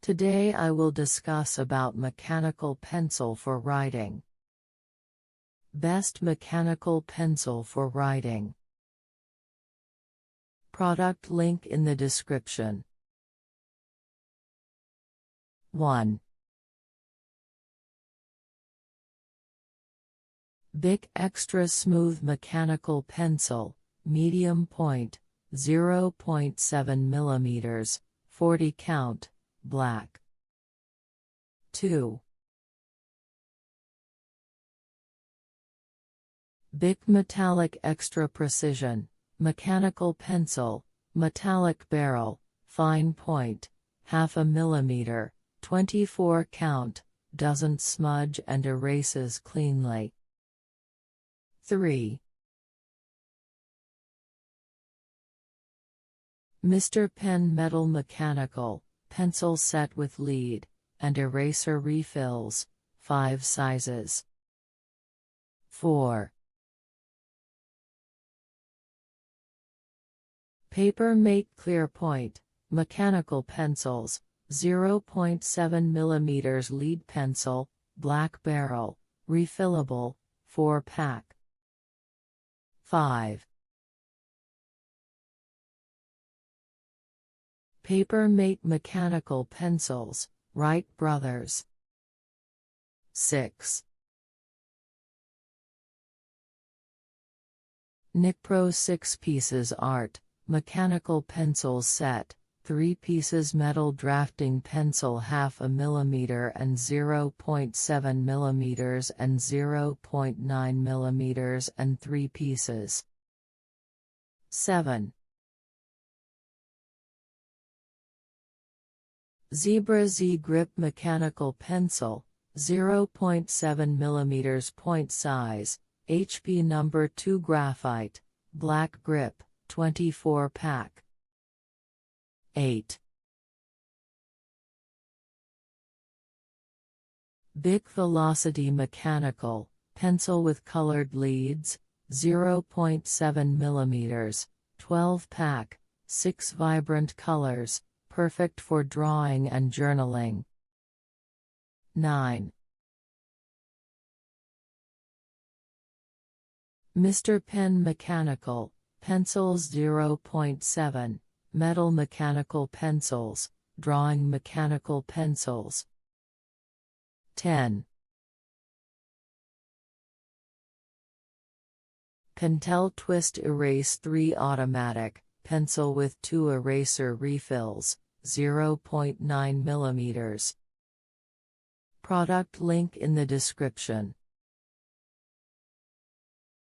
Today I will discuss about mechanical pencil for writing. Best mechanical pencil for writing. Product link in the description. 1. Bic Extra Smooth Mechanical Pencil, Medium Point, 0.7 mm, 40 count, black. 2. Bic Metallic Extra Precision, Mechanical Pencil, Metallic Barrel, Fine Point, 0.5 mm, 24 count, doesn't smudge and erases cleanly. 3. Mr. Pen Metal Mechanical Pencil Set with Lead and Eraser Refills, 5 sizes. 4. Paper Mate Clear Point Mechanical Pencils, 0.7 mm lead pencil, black barrel, refillable, 4-pack. 5. Paper Mate Mechanical Pencils, Wright Brothers. 6. Nicpro 6 Pieces Art Mechanical Pencil Set, 3 pieces metal drafting pencil 0.5 mm and 0.7 mm and 0.9 mm and 3 pieces. 7. Zebra Z-Grip Mechanical Pencil, 0.7 mm point size, HP No. 2 Graphite, black grip, 24-pack. 8. Bic Velocity Mechanical Pencil with Colored Leads, 0.7 mm, 12-pack, 6 vibrant colors, perfect for drawing and journaling. 9. Mr. Pen Mechanical Pencils 0.7, Metal Mechanical Pencils, Drawing Mechanical Pencils. 10. Pentel Twist Erase 3 Automatic Pencil with 2 eraser refills, 0.9 mm. Product link in the description.